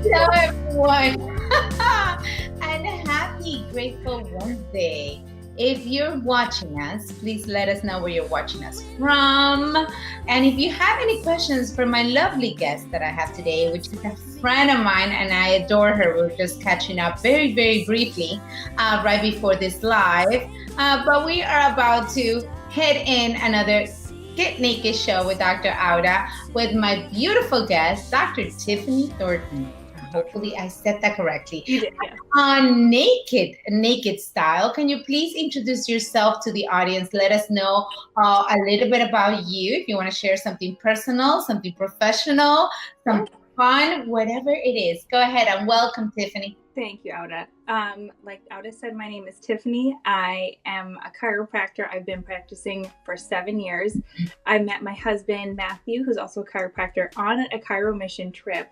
Hello, everyone, and happy Grateful Wednesday. If you're watching us, please let us know where you're watching us from. And if you have any questions for my lovely guest that I have today, which is a friend of mine, and I adore her. We're just catching up very, very briefly right before this live. But we are about to head in another Get Naked show with Dr. Auda with my beautiful guest, Dr. Tiffany Thorton. Hopefully I said that correctly. You did, yeah. On naked style, can you please introduce yourself to the audience? Let us know a little bit about you. If you want to share something personal, something professional, something fun, whatever it is. Go ahead and welcome, Tiffany. Thank you, Auda. Like Auda said, my name is Tiffany. I am a chiropractor. I've been practicing for 7 years. I met my husband, Matthew, who's also a chiropractor, on a chiro mission trip.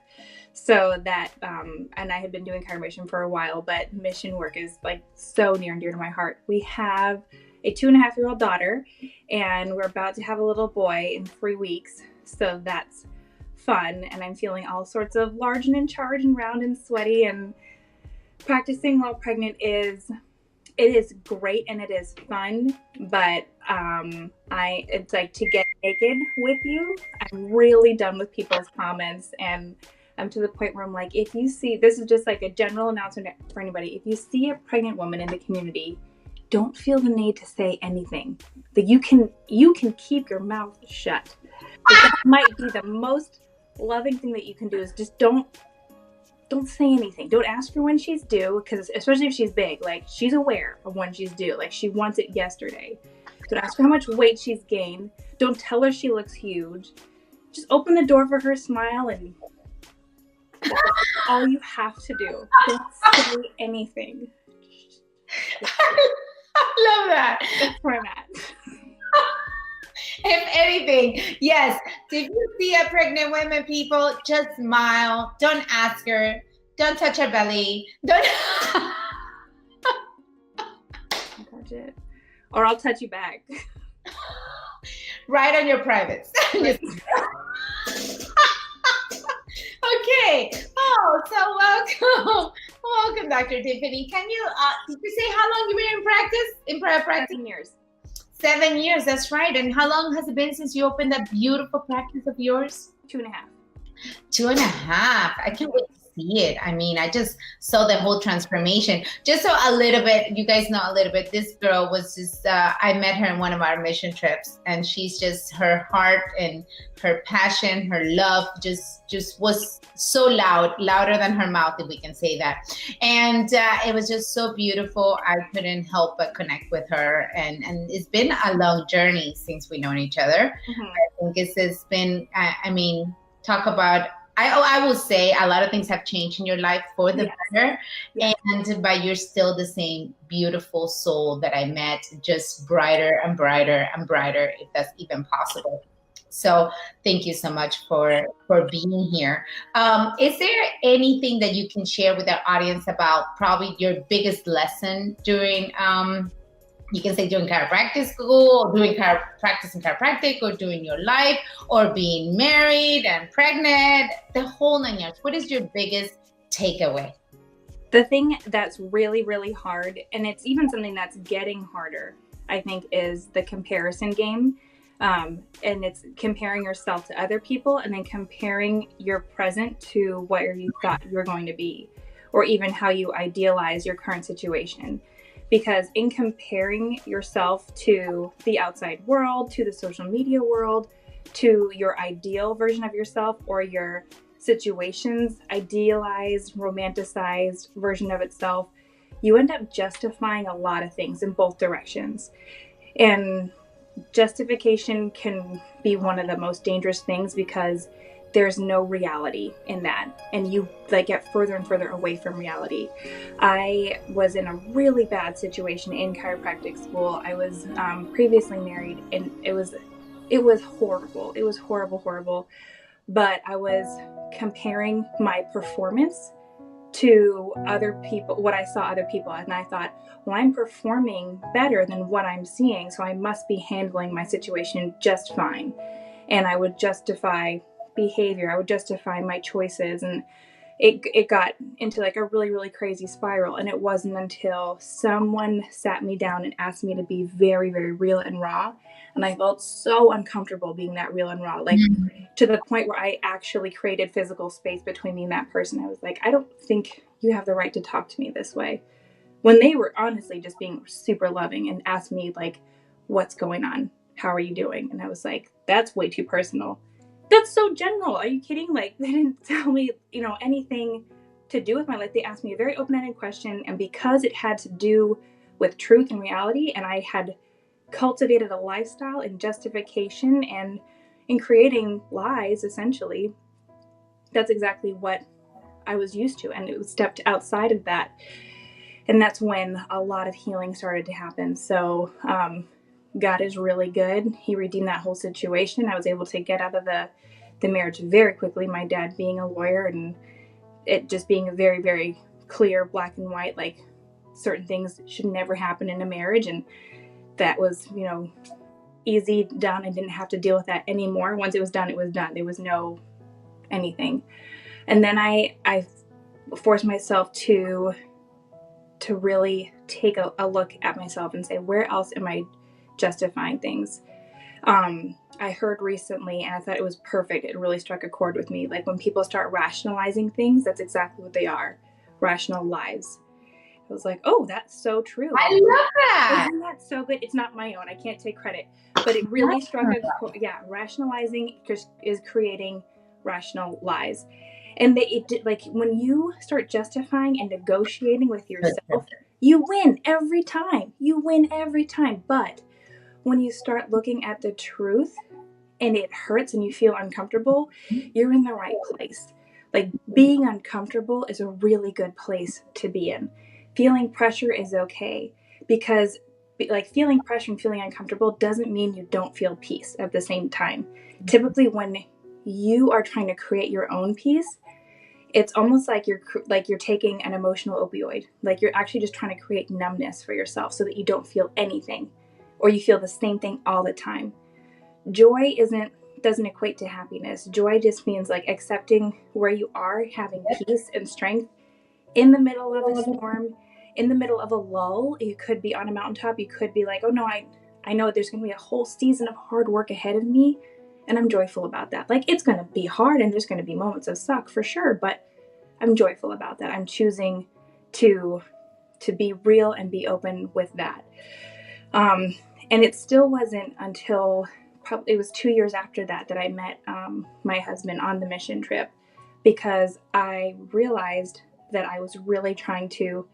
So that, and I had been doing chiro mission for a while, but mission work is like so near and dear to my heart. We have a 2.5-year-old daughter, and we're about to have a little boy in 3 weeks. So that's fun. And I'm feeling all sorts of large and in charge and round and sweaty, and practicing while pregnant it is great and it is fun, but it's like to get naked with you. I'm really done with people's comments, and I'm to the point where I'm like, if you see, this is just like a general announcement for anybody, if you see a pregnant woman in the community, don't feel the need to say anything. That you can keep your mouth shut. That might be the most loving thing that you can do, is just don't say anything. Don't ask her when she's due, because especially if she's big, like she's aware of when she's due. Like she wants it yesterday. Don't ask her how much weight she's gained. Don't tell her she looks huge. Just open the door for her, smile, and that's all you have to do. Don't say anything. I love that. That's where I'm at. If anything, yes. If you see a pregnant woman, people, just smile. Don't ask her. Don't touch her belly. Don't touch it. Or I'll touch you back. Right on your privates. Okay. Oh, so welcome, Dr. Tiffany. Can you did you say how long you were in practice? In private practice? 7 years. 7 years, that's right. And how long has it been since you opened that beautiful practice of yours? 2.5. 2.5. I can't wait to see it. I mean, I just saw the whole transformation. Just so a little bit, you guys know a little bit, this girl was just, I met her in one of our mission trips, and she's just, her heart and her passion, her love just was so louder than her mouth, if we can say that. And it was just so beautiful. I couldn't help but connect with her. And it's been a long journey since we known each other. Mm-hmm. I think it's been, I mean, talk about, I will say a lot of things have changed in your life for the better. Yes. But you're still the same beautiful soul that I met, just brighter and brighter and brighter, if that's even possible. So thank you so much for being here. Is there anything that you can share with our audience about probably your biggest lesson during, you can say during chiropractic school, or doing practice in chiropractic, or doing your life, or being married and pregnant, the whole 9 yards? What is your biggest takeaway? The thing that's really, really hard, and it's even something that's getting harder, I think, is the comparison game. And it's comparing yourself to other people, and then comparing your present to what you thought you were going to be, or even how you idealize your current situation. Because in comparing yourself to the outside world, to the social media world, to your ideal version of yourself, or your situation's idealized, romanticized version of itself, you end up justifying a lot of things in both directions. And justification can be one of the most dangerous things, because there's no reality in that, and you like get further and further away from reality. I was in a really bad situation in chiropractic school. I was previously married, and it was horrible. It was horrible. But I was comparing my performance to other people, what I saw other people, and I thought, well, I'm performing better than what I'm seeing, so I must be handling my situation just fine. And I would justify behavior, I would justify my choices, and it got into like a really, really crazy spiral. And it wasn't until someone sat me down and asked me to be very, very real and raw. And I felt so uncomfortable being that real and raw, like to the point where I actually created physical space between me and that person. I was like, I don't think you have the right to talk to me this way. When they were honestly just being super loving and asked me like, what's going on? How are you doing? And I was like, that's way too personal. That's so general. Are you kidding? Like, they didn't tell me, anything to do with my life. They asked me a very open-ended question. And because it had to do with truth and reality, and I had cultivated a lifestyle in justification and in creating lies, essentially, that's exactly what I was used to. And it was stepped outside of that. And that's when a lot of healing started to happen. So, God is really good. He redeemed that whole situation. I was able to get out of the marriage very quickly. My dad being a lawyer and it just being a very, very clear black and white, like certain things should never happen in a marriage. And that was, easy done. I didn't have to deal with that anymore. Once it was done, it was done. There was no anything. And then I forced myself to really take a look at myself and say, where else am I justifying things? I heard recently, and I thought it was perfect. It really struck a chord with me. Like when people start rationalizing things, that's exactly what they are. Rational lies. I was like, oh, that's so true. I love that. Isn't that so good? It's not my own. I can't take credit. But it really struck a chord. Yeah, rationalizing is creating rational lies. And like when you start justifying and negotiating with yourself, you win every time. You win every time. But when you start looking at the truth and it hurts and you feel uncomfortable, you're in the right place. Like being uncomfortable is a really good place to be in. Feeling pressure is okay, because like feeling pressure and feeling uncomfortable doesn't mean you don't feel peace at the same time. Typically when you are trying to create your own peace, it's almost like you're taking an emotional opioid. Like you're actually just trying to create numbness for yourself so that you don't feel anything, or you feel the same thing all the time. Joy doesn't equate to happiness. Joy just means like accepting where you are, having peace and strength in the middle of a storm, in the middle of a lull. You could be on a mountaintop. You could be like, oh no, I know there's going to be a whole season of hard work ahead of me, and I'm joyful about that. Like it's going to be hard and there's going to be moments of suck for sure, but I'm joyful about that. I'm choosing to be real and be open with that. And it still wasn't until probably it was 2 years after that I met my husband on the mission trip, because I realized that I was really trying to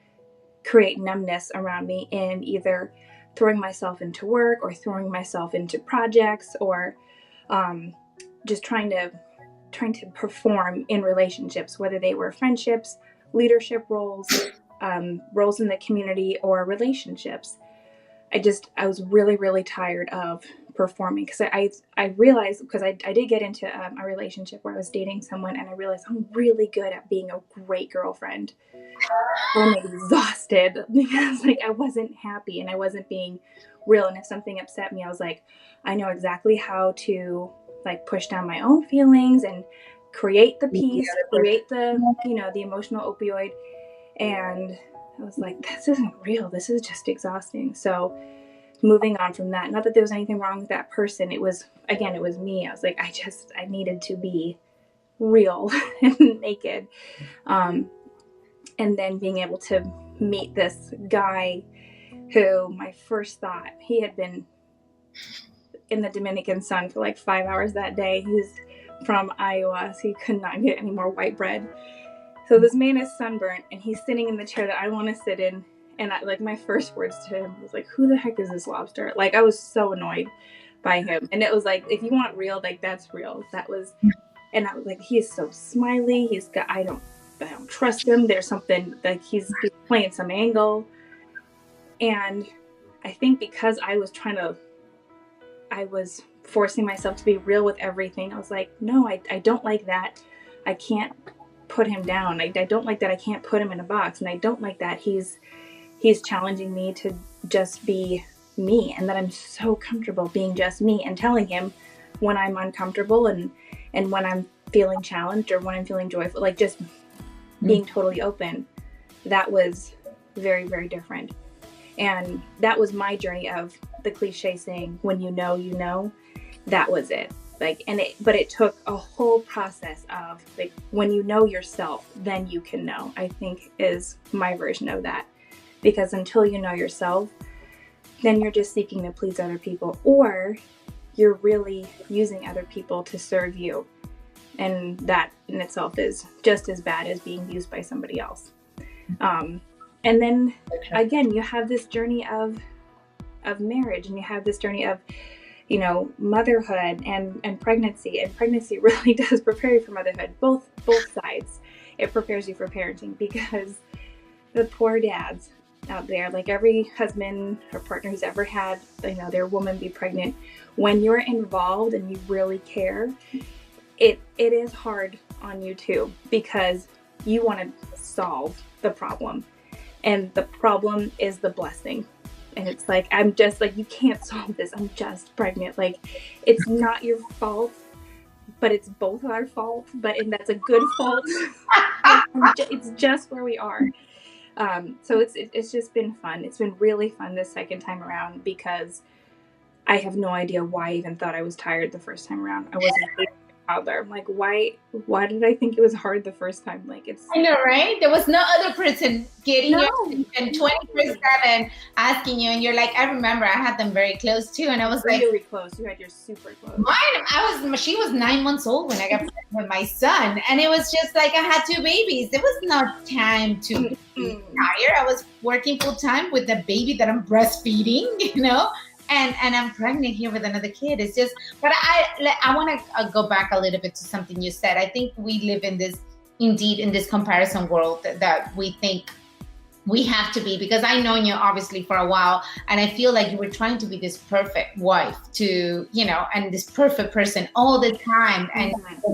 create numbness around me in either throwing myself into work or throwing myself into projects, or just trying to perform in relationships, whether they were friendships, leadership roles, roles in the community, or relationships. I was really, really tired of performing, because I realized, because I did get into a relationship where I was dating someone, and I realized I'm really good at being a great girlfriend. I'm exhausted because like I wasn't happy and I wasn't being real. And if something upset me, I was like, I know exactly how to like push down my own feelings and create the peace, create the, the emotional opioid. And I was like, this isn't real. This is just exhausting. So moving on from that, not that there was anything wrong with that person. It was me. I was like, I needed to be real and naked. And then being able to meet this guy who my first thought, he had been in the Dominican sun for like 5 hours that day. He's from Iowa, so he could not get any more white bread. So this man is sunburnt and he's sitting in the chair that I want to sit in. And my first words to him was like, who the heck is this lobster? Like, I was so annoyed by him. And it was like, if you want real, like that's real. And I was like, he is so smiley. I don't trust him. There's something like he's playing some angle. And I think because I was forcing myself to be real with everything. I was like, no, I don't like that. I can't put him down. I don't like that. I can't put him in a box. And I don't like that he's challenging me to just be me, and that I'm so comfortable being just me, and telling him when I'm uncomfortable and when I'm feeling challenged or when I'm feeling joyful, like just being totally open, that was very, very different. And that was my journey of the cliche saying, when you know, that was it. Like, but it took a whole process of like, when you know yourself, then you can know, I think is my version of that. Because until you know yourself, then you're just seeking to please other people, or you're really using other people to serve you. And that in itself is just as bad as being used by somebody else. And then again, you have this journey of marriage, and you have this journey of, you know, motherhood and pregnancy. And pregnancy really does prepare you for motherhood, both sides. It prepares you for parenting, because the poor dads out there, like every husband or partner who's ever had, you know, their woman be pregnant, when you're involved and you really care, it is hard on you too, because you want to solve the problem. And the problem is the blessing. And it's like, I'm just like, you can't solve this. I'm just pregnant. Like, it's not your fault, but it's both our fault. And that's a good fault. It's just where we are. So it's just been fun. It's been really fun this second time around, because I have no idea why I even thought I was tired the first time around. I wasn't a toddler. I'm like, why did I think it was hard the first time? Like, I know, right? There was no other person getting your attention 24/7 asking you, and you're like, I remember I had them very close too, and I was like, really close. You had your super close. She was 9 months old when I got pregnant with my son, and it was just like I had two babies. There was no time to be tired. I was working full time with the baby that I'm breastfeeding, you know. And I'm pregnant here with another kid. It's just, but I want to go back a little bit to something you said. I think we live in this comparison world that we think we have to be, because I know you obviously for a while, and I feel like you were trying to be this perfect wife to, you know, and this perfect person all the time, and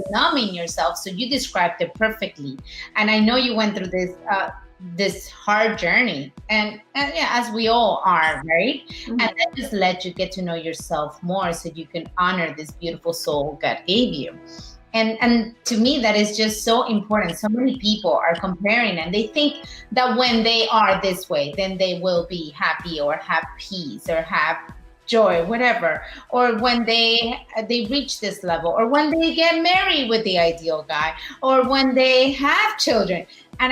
numbing yourself. So you described it perfectly. And I know you went through this hard journey, and yeah, as we all are, right? And that just let you get to know yourself more, so you can honor this beautiful soul God gave you. And to me, that is just so important. So many people are comparing, and they think that when they are this way, then they will be happy or have peace or have joy, whatever, or when they reach this level, or when they get married with the ideal guy, or when they have children. And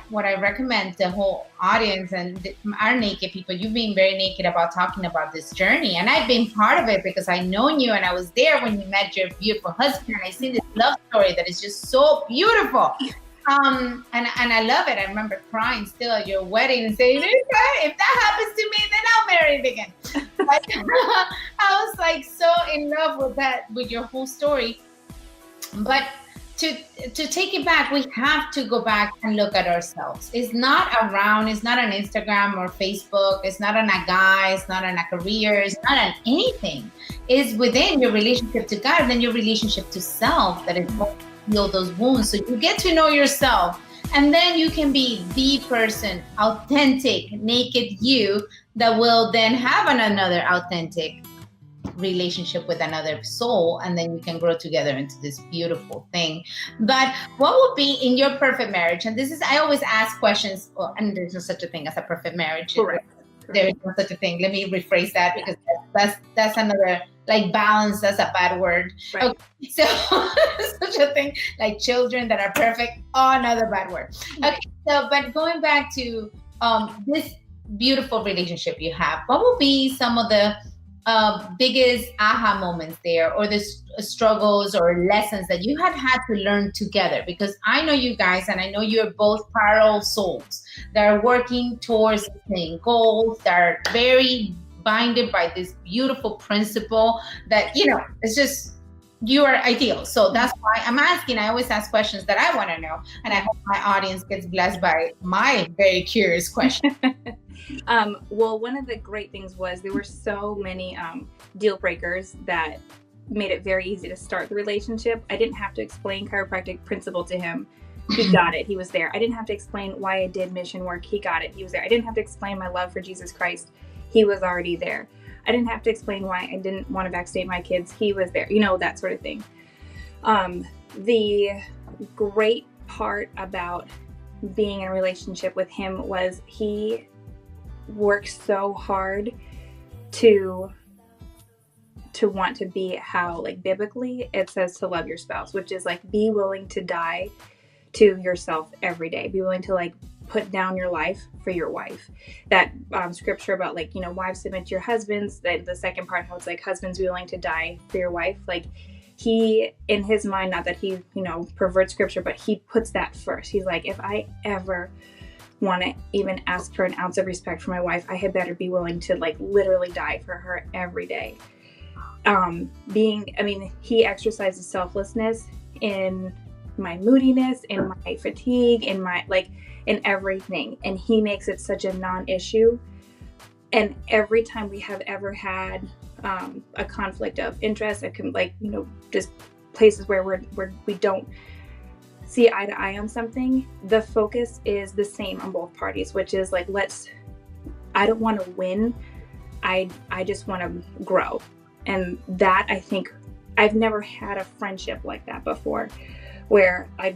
what I recommend the whole audience and our naked people, you've been very naked about talking about this journey, and I've been part of it because I known you, and I was there when you met your beautiful husband, and I see this love story that is just so beautiful. And I love it. I remember crying still at your wedding and saying, if that happens to me, then I'll marry him again. But I was like so in love with your whole story. But to take it back, we have to go back and look at ourselves. It's not on Instagram or Facebook. It's not on a guy. It's not on a career. It's not on anything. It's within your relationship to God, and then your relationship to self that is going to heal those wounds. So you get to know yourself, and then you can be the person, authentic, naked you, that will then have another authentic relationship with another soul, and then you can grow together into this beautiful thing. But what would be in your perfect marriage? And this is, I always ask questions, and there's no such a thing as a perfect marriage. Correct. There is no such a thing. Let me rephrase that, because that's another, like balance, that's a bad word. Right. Okay, so such a thing like children that are perfect, another bad word. Okay, so but going back to this beautiful relationship you have, what will be some of the biggest aha moments there, or the struggles or lessons that you have had to learn together? Because I know you guys, and I know you're both parallel souls that are working towards the same goals, that are very binded by this beautiful principle that, you know, it's just, you are ideal. So that's why I'm asking. I always ask questions that I want to know, and I hope my audience gets blessed by my very curious question. Well, one of the great things was there were so many deal breakers that made it very easy to start the relationship. I didn't have to explain chiropractic principle to him. He got it. He was there. I didn't have to explain why I did mission work. He got it. He was there. I didn't have to explain my love for Jesus Christ. He was already there. I didn't have to explain why I didn't want to vaccinate my kids. He was there. You know, that sort of thing. The great part about being in a relationship with him was he works so hard to want to be how, like, biblically it says to love your spouse, which is like be willing to die to yourself every day, be willing to like put down your life for your wife. That scripture about like, you know, wives submit to your husbands, the second part how it's like husbands be willing to die for your wife, like he, in his mind, not that he, you know, perverts scripture, but he puts that first. He's like, if I ever want to even ask for an ounce of respect for my wife, I had better be willing to like literally die for her every day. He exercises selflessness in my moodiness, in my fatigue, in my in everything, and he makes it such a non-issue. And every time we have ever had a conflict of interest, it can, like, you know, just places where we don't see eye to eye on something, the focus is the same on both parties, which is like, I don't want to win, I just want to grow. And that, I think, I've never had a friendship like that before, where I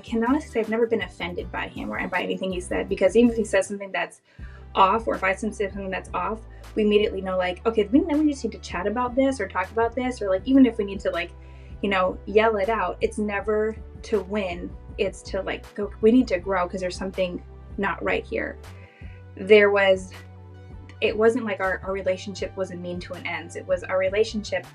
can honestly say I've never been offended by him or by anything he said, because even if he says something that's off, or if I say something that's off, we immediately know, like, okay, we just need to chat about this or talk about this, or like, even if we need to, like, you know, yell it out, it's never to win, it's to like, go, we need to grow because there's something not right here. It wasn't like our relationship was a mean to an end. It was our relationship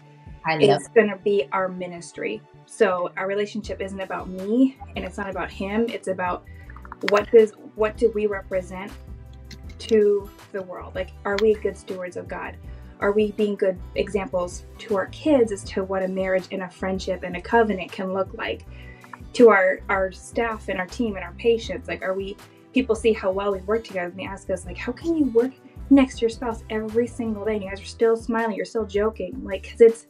is going to be our ministry. So our relationship isn't about me and it's not about him. It's about what do we represent to the world? Like, are we good stewards of God? Are we being good examples to our kids as to what a marriage and a friendship and a covenant can look like? To our staff and our team and our patients, like, people see how well we work together, and they ask us, like, how can you work next to your spouse every single day and you guys are still smiling, you're still joking? Like, because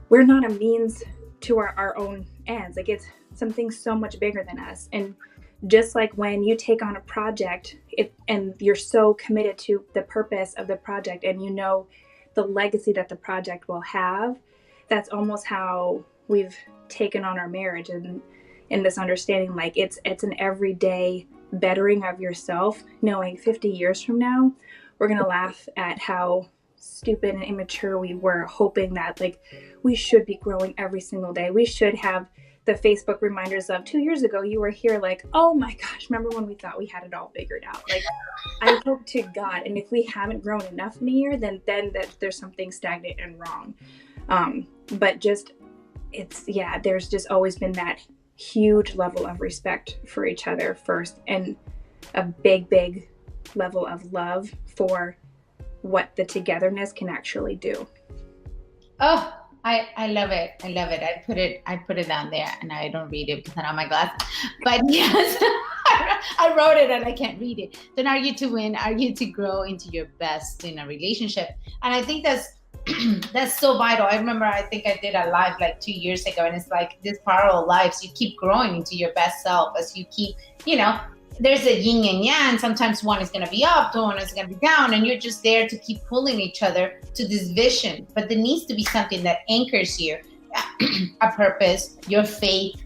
we're not a means to our own ends. Like, it's something so much bigger than us. And just like when you take on a project and you're so committed to the purpose of the project and you know the legacy that the project will have, that's almost how we've taken on our marriage, and in this understanding, like, it's an everyday bettering of yourself, knowing 50 years from now we're gonna laugh at how stupid and immature we were, hoping that, like, we should be growing every single day. We should have the Facebook reminders of 2 years ago you were here, like, oh my gosh, remember when we thought we had it all figured out? Like, I hope to God, and if we haven't grown enough in a year, then that there's something stagnant and wrong. But just, there's just always been that huge level of respect for each other first, and a big level of love for what the togetherness can actually do. Oh, I love it. I love it. I put it down there, and I don't read it because I don't have my glasses. But yes, I wrote it and I can't read it. Don't argue to win, argue to grow into your best in a relationship. And I think that's so vital. I remember, I think I did a live like 2 years ago, and it's like this parallel lives. You keep growing into your best self as you keep, you know, there's a yin and yang. Sometimes one is going to be up, one is going to be down, and you're just there to keep pulling each other to this vision. But there needs to be something that anchors you, a purpose, your faith,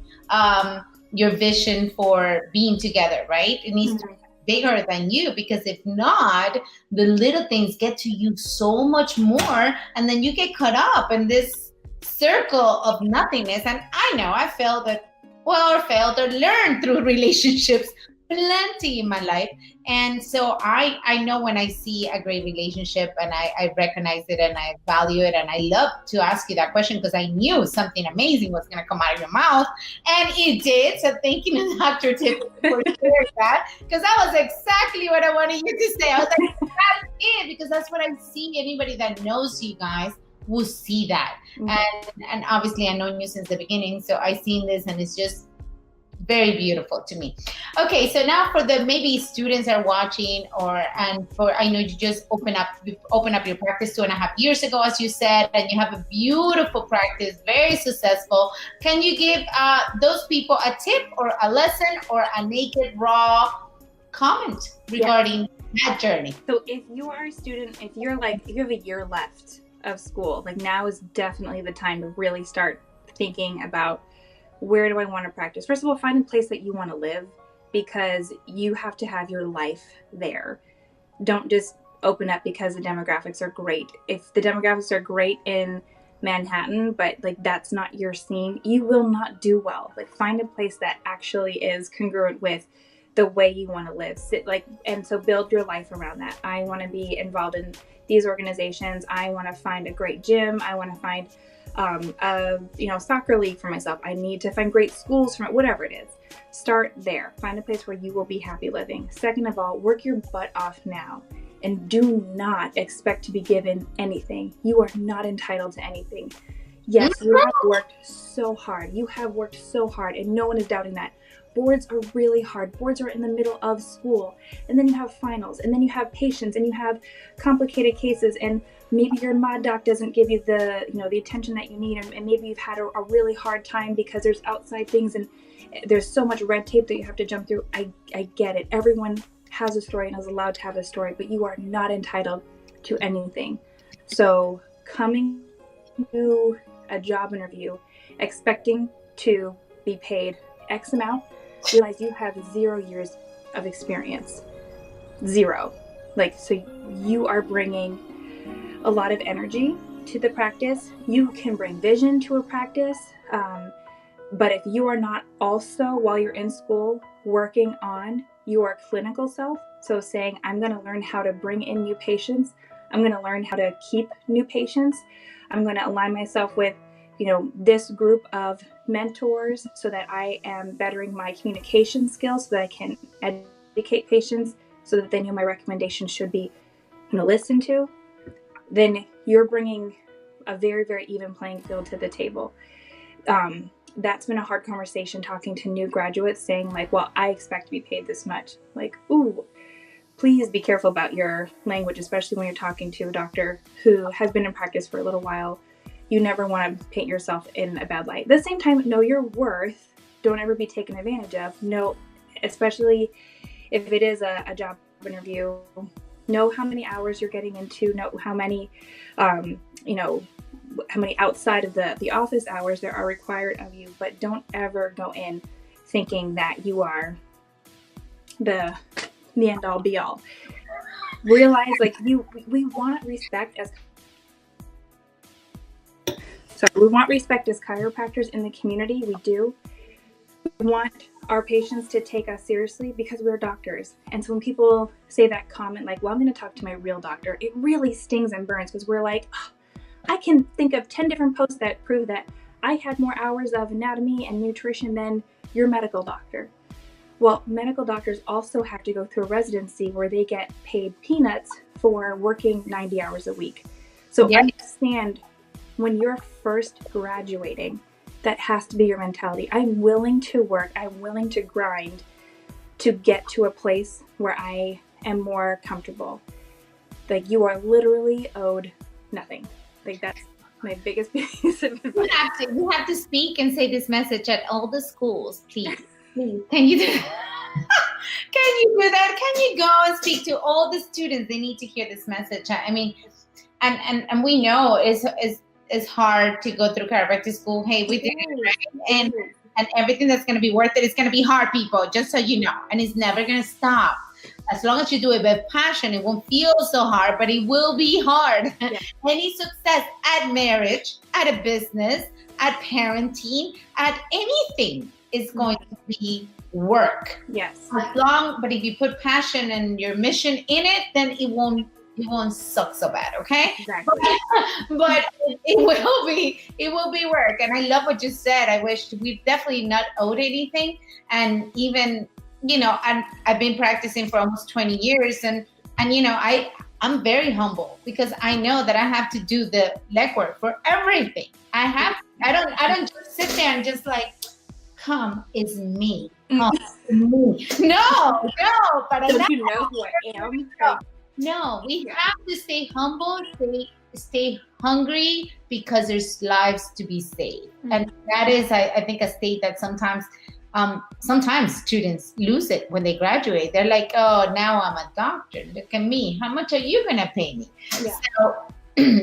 your vision for being together, right? It needs to be bigger than you, because if not, the little things get to you so much more, and then you get caught up in this circle of nothingness. And I know I failed or learned through relationships plenty in my life. And so I know when I see a great relationship, and I recognize it and I value it, and I love to ask you that question because I knew something amazing was going to come out of your mouth, and it did. So thank you, Dr. Tiffany, for sharing that, because that was exactly what I wanted you to say. I was like, that's it, because that's what I see. Anybody that knows you guys will see that. And obviously I've known you since the beginning, so I've seen this, and it's just very beautiful to me. Okay, so now for the maybe students are watching, I know you just open up your practice 2.5 years ago, as you said, and you have a beautiful practice, very successful. Can you give those people a tip or a lesson or a naked raw comment regarding that journey? So if you are a student, if you have a year left of school, like, now is definitely the time to really start thinking about, where do I want to practice? First of all, find a place that you want to live. because you have to have your life there. Don't just open up because the demographics are great. If the demographics are great in Manhattan, but like that's not your scene, you will not do well. Like find a place that actually is congruent with the way you want to live. And so build your life around that. I want to be involved in these organizations. I want to find a great gym. I want to find a soccer league for myself. I need to find great schools for whatever it is. Start there. Find a place where you will be happy living. Second of all, work your butt off now. And do not expect to be given anything. You are not entitled to anything. Yes, you have worked so hard. You have worked so hard, and no one is doubting that. Boards are really hard. Boards are in the middle of school. And then you have finals, and then you have patients, and you have complicated cases, and maybe your mod doc doesn't give you the attention that you need, and maybe you've had a really hard time because there's outside things, and there's so much red tape that you have to jump through. I get it. Everyone has a story and is allowed to have a story, but you are not entitled to anything. So coming to a job interview expecting to be paid X amount, realize you have 0 years of experience. 0. So you are bringing a lot of energy to the practice. You can bring vision to a practice, but if you are not also, while you're in school, working on your clinical self, so saying, I'm going to learn how to bring in new patients, I'm going to learn how to keep new patients, I'm going to align myself with, this group of mentors so that I am bettering my communication skills so that I can educate patients so that they know my recommendations should be, listened to, then you're bringing a very, very even playing field to the table. That's been a hard conversation talking to new graduates saying well, I expect to be paid this much. Ooh, please be careful about your language, especially when you're talking to a doctor who has been in practice for a little while. You never want to paint yourself in a bad light. At the same time, know your worth. Don't ever be taken advantage of. Know, especially if it is a job interview, know how many hours you're getting into, know how many, how many outside of the office hours there are required of you, but don't ever go in thinking that you are the end all be all. Realize we want respect as chiropractors in the community. We do. We want our patients to take us seriously because we're doctors. And so when people say that comment I'm going to talk to my real doctor, it really stings and burns because we're I can think of 10 different posts that prove that I had more hours of anatomy and nutrition than your medical doctor. Well, medical doctors also have to go through a residency where they get paid peanuts for working 90 hours a week. So understand when you're first graduating, that has to be your mentality. I'm willing to work. I'm willing to grind to get to a place where I am more comfortable. You are literally owed nothing. That's my biggest piece of advice. You have to speak and say this message at all the schools, please. Please. Can you do that? Can you do that? Can you go and speak to all the students? They need to hear this message. I mean, and we know it's hard to go through chiropractic school. Hey, we did it right, and everything that's going to be worth it is going to be hard, people. Just so you know, and it's never going to stop. As long as you do it with passion, it won't feel so hard, but it will be hard. Yeah. Any success at marriage, at a business, at parenting, at anything is going to be work. Yes. But if you put passion and your mission in it, then it won't suck so bad, okay? Exactly. But it will be work. And I love what you said. I wish we've definitely not owed anything. And even, I've been practicing for almost 20 years and I'm very humble because I know that I have to do the legwork for everything. I don't just sit there and just come is me. Come is me. No, but don't you know who I am? No, we have to stay humble, stay hungry because there's lives to be saved. Mm-hmm. And that is, I think, a state that sometimes students lose it when they graduate. They're like, oh, now I'm a doctor. Look at me. How much are you going to pay me? Yeah. So,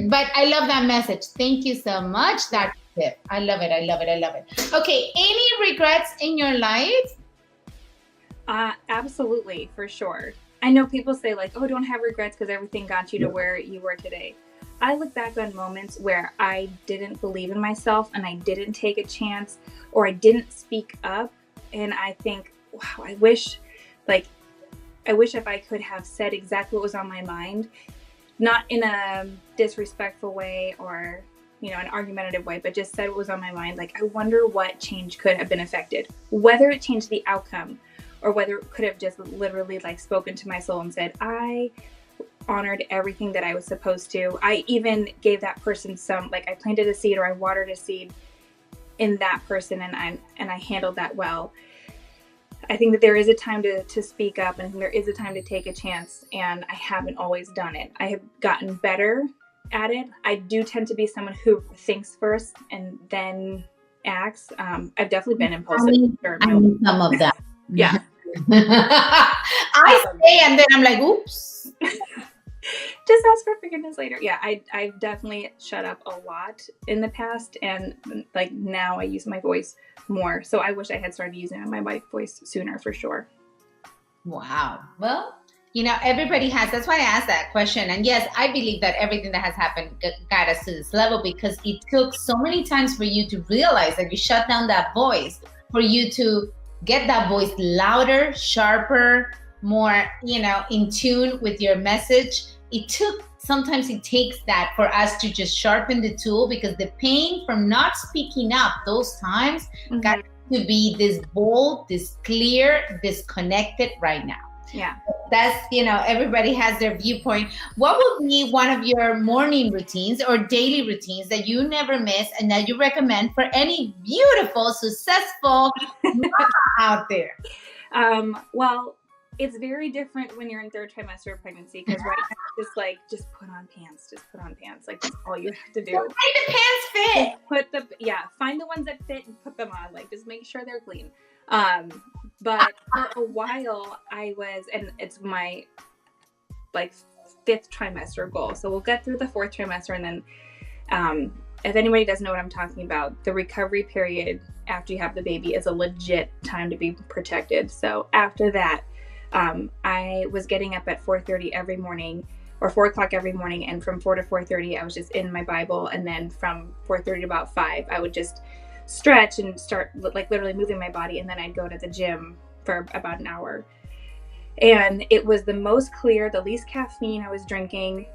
but I love that message. Thank you so much, Dr. Tiff. I love it. Okay. Any regrets in your life? Absolutely, for sure. I know people say like, oh, don't have regrets because everything got you to where you were today. I look back on moments where I didn't believe in myself and I didn't take a chance or I didn't speak up. And I think, wow, like, I wish if I could have said exactly what was on my mind, not in a disrespectful way or, an argumentative way, but just said what was on my mind. Like, I wonder what change could have been affected, whether it changed the outcome or whether it could have just literally like spoken to my soul and said, I honored everything that I was supposed to. I even gave that person I planted a seed or I watered a seed in that person and I handled that well. I think that there is a time to speak up and there is a time to take a chance, and I haven't always done it. I have gotten better at it. I do tend to be someone who thinks first and then acts. I've definitely been impulsive. I need some of that. Yeah. I say and then I'm like, oops. Just ask for forgiveness later. Yeah, I've definitely shut up a lot in the past, and like now I use my voice more. So I wish I had started using my voice sooner for sure. Wow. Well, everybody that's why I asked that question. And yes, I believe that everything that has happened got us to this level because it took so many times for you to realize that you shut down that voice, for you to get that voice louder, sharper, more, in tune with your message. Sometimes it takes that for us to just sharpen the tool, because the pain from not speaking up those times got to be this bold, this clear, this connected right now. Yeah. That's, everybody has their viewpoint. What would be one of your morning routines or daily routines that you never miss and that you recommend for any beautiful, successful mama out there? Well, it's very different when you're in third trimester of pregnancy, because right now just put on pants. Like, that's all you have to do. Make the pants fit. Find the ones that fit and put them on. Like, just make sure they're clean. But for a while I was, and it's my fifth trimester goal. So we'll get through the fourth trimester, and then if anybody doesn't know what I'm talking about, the recovery period after you have the baby is a legit time to be protected. So after that, I was getting up at 4:30 every morning, or 4 o'clock every morning. And from 4 to 4:30, I was just in my Bible. And then from 4:30 to about 5, I would just stretch and start literally moving my body. And then I'd go to the gym for about an hour. And it was the most clear, the least caffeine I was drinking,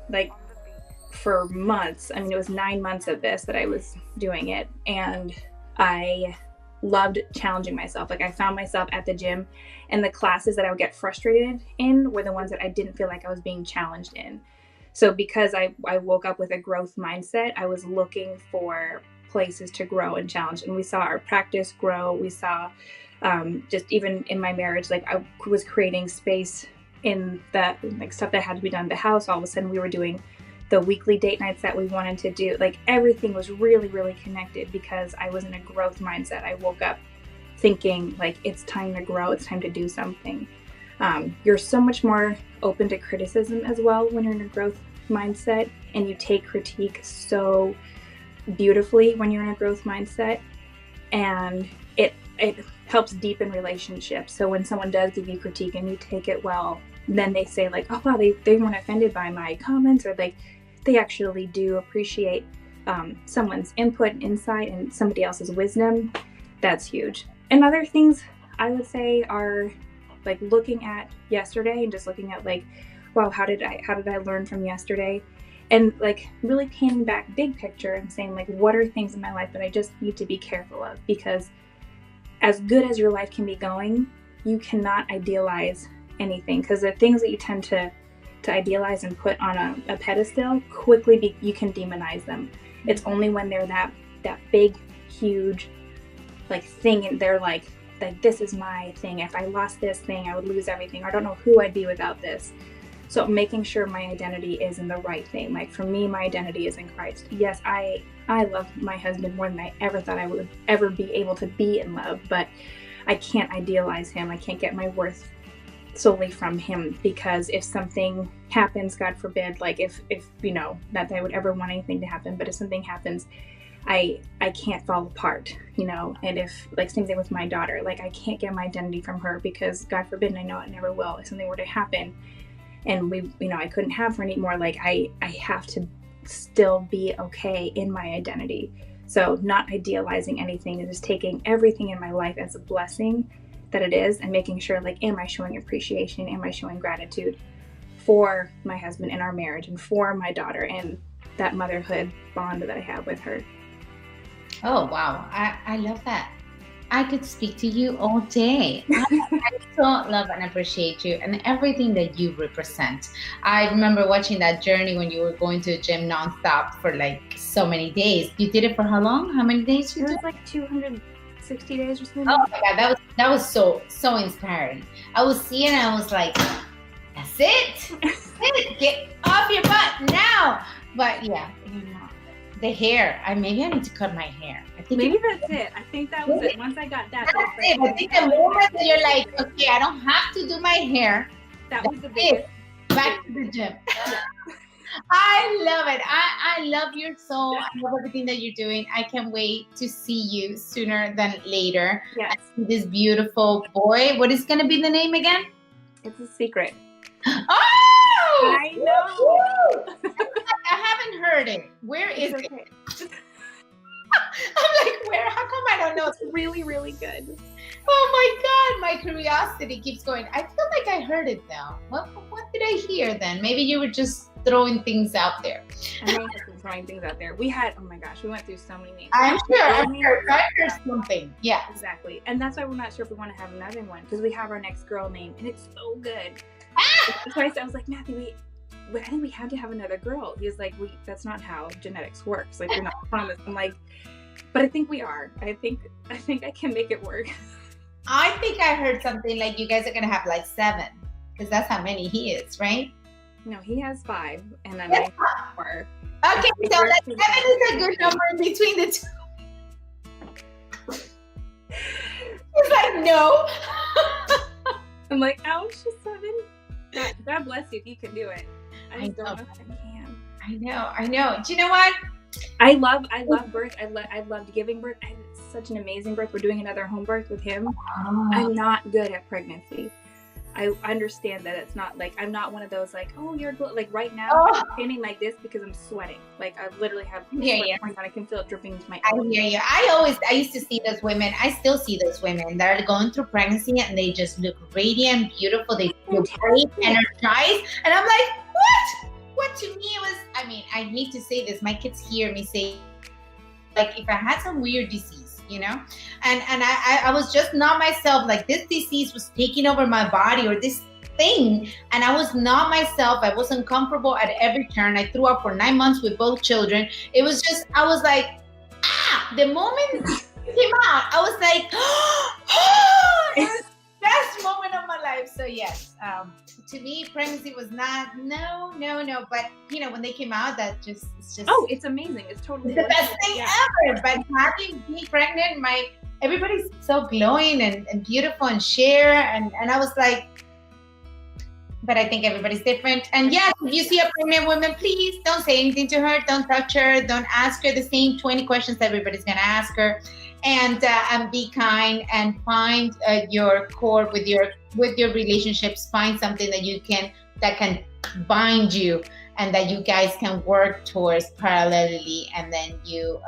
for months. I mean, it was 9 months of this that I was doing it. And I loved challenging myself. I found myself at the gym, and the classes that I would get frustrated in were the ones that I didn't feel like I was being challenged in. So because I woke up with a growth mindset, I was looking for places to grow and challenge. And we saw our practice grow. We saw just even in my marriage, I was creating space in that stuff that had to be done in the house. All of a sudden we were doing the weekly date nights that we wanted to do. Everything was really, really connected because I was in a growth mindset. I woke up thinking it's time to grow. It's time to do something. You're so much more open to criticism as well when you're in a growth mindset, and you take critique so beautifully when you're in a growth mindset, and it helps deepen relationships. So when someone does give you critique and you take it well, then they say oh wow, they weren't offended by my comments, or they actually do appreciate someone's input and insight and somebody else's wisdom. That's huge. And other things I would say are looking at yesterday and just looking at wow, how did I learn from yesterday? And really panning back big picture and saying what are things in my life that I just need to be careful of? Because as good as your life can be going, you cannot idealize anything, because the things that you tend to idealize and put on a pedestal, quickly you can demonize them. It's only when they're that big, huge thing, and they're like this is my thing. If I lost this thing, I would lose everything. I don't know who I'd be without this. So making sure my identity is in the right thing. For me, my identity is in Christ. Yes, I love my husband more than I ever thought I would ever be able to be in love, but I can't idealize him. I can't get my worth solely from him, because if something happens, God forbid, if not that I would ever want anything to happen, but if something happens, I can't fall apart, and if, like, same thing with my daughter, like, I can't get my identity from her because, God forbid, and I know it never will, if something were to happen and I couldn't have her anymore, like, I have to still be okay in my identity. So not idealizing anything and just taking everything in my life as a blessing that it is, and making sure, like, am I showing appreciation? Am I showing gratitude for my husband and our marriage and for my daughter and that motherhood bond that I have with her? Oh, wow. I love that. I could speak to you all day. I so love and appreciate you and everything that you represent. I remember watching that journey when you were going to the gym nonstop for like so many days. You did it for how long? How many days? It was like 260 days or something. Oh my God, that was so inspiring. I was seeing it and I was like, that's it. That's it. Get off your butt now. But yeah, the hair. Maybe I need to cut my hair. I think maybe that's it. I think that was it. Once I got that. That's it. I think the moment that you're like, okay, I don't have to do my hair. That was the biggest. Back to the gym. I love it. I love your soul. I love everything that you're doing. I can't wait to see you sooner than later. Yes. I see this beautiful boy. What is going to be the name again? It's a secret. Oh! I know. I haven't heard it. Where is it? I'm like, where? How come I don't know? It's really, really good. Oh my God, my curiosity keeps going. I feel like I heard it though. What did I hear then? Maybe you were just throwing things out there. I may have been throwing things out there. We had, oh my gosh, we went through so many names. I'm sure. I heard something. Yeah. Exactly. And that's why we're not sure if we want to have another one, because we have our next girl name and it's so good. So I was like, Matthew, I think we had to have another girl. He was like, that's not how genetics works. Like, you're not promised. I'm like, but I think we are. I think I can make it work. I think I heard something like you guys are gonna have like 7, because that's how many he is, right? No, he has 5, and then I have 4. Okay, so that 7 is a good number in between the two. He's like, no. I'm like, ouch, 7. God bless you if you can do it. I just don't know if I can. I know. Do you know what? I love birth. I loved giving birth. I had such an amazing birth. We're doing another home birth with him. Oh. I'm not good at pregnancy. I understand that it's not like, I'm not one of those like, oh, you're good. Like right now, I'm standing like this because I'm sweating. Like I literally have sweat going on. I can feel it dripping into my elbow. I hear you. I used to see those women. I still see those women that are going through pregnancy and they just look radiant, beautiful. They feel great, energized. And I'm like, what? What to me was, I need to say this. My kids hear me say, like, if I had some weird disease, and I was just not myself, like this disease was taking over my body or this thing, and I was not myself. I wasn't comfortable at every turn. I threw up for 9 months with both children. It was just, I was like, the moment it came out, I was like, it was the best moment of my life. So yes, to me, pregnancy was not, no. But when they came out, that it's just. Oh, it's amazing. It's totally the best thing ever. But having me pregnant, everybody's so glowing and beautiful and share. And I was like, but I think everybody's different. And yes, if you see a pregnant woman, please don't say anything to her. Don't touch her. Don't ask her the same 20 questions that everybody's going to ask her. And be kind and find your core with your relationships. Find something that can bind you and that you guys can work towards parallelly. And then you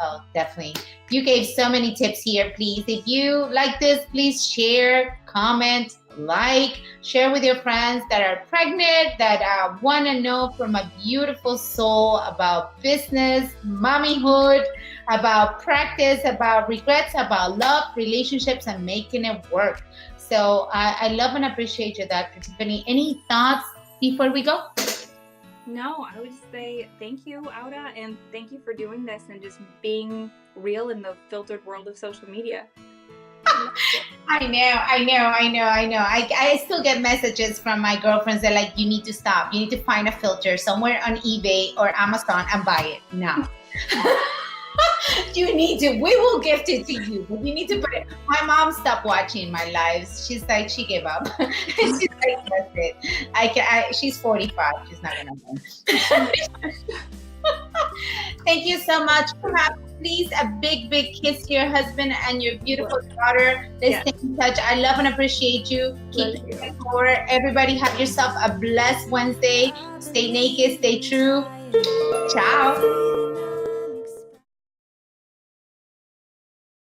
gave so many tips here. Please, if you like this, please share, comment, share with your friends that are pregnant, that want to know from a beautiful soul about business, mommyhood, about practice, about regrets, about love, relationships, and making it work. So I love and appreciate you, Dr. Tiffany. Any thoughts before we go? No, I would just say thank you, Auda, and thank you for doing this and just being real in the filtered world of social media. I know. I still get messages from my girlfriends that like, you need to stop. You need to find a filter somewhere on eBay or Amazon and buy it now. You need to. We will gift it to you, but you need to put it. My mom stopped watching my lives. She's like, she gave up. She's like, that's it. She's 45. She's not gonna win. Thank you so much for having please, a big, big kiss to your husband and your beautiful daughter. Let's stay in touch. I love and appreciate you. Keep it forward. Everybody have yourself a blessed Wednesday. Stay naked, stay true. Ciao.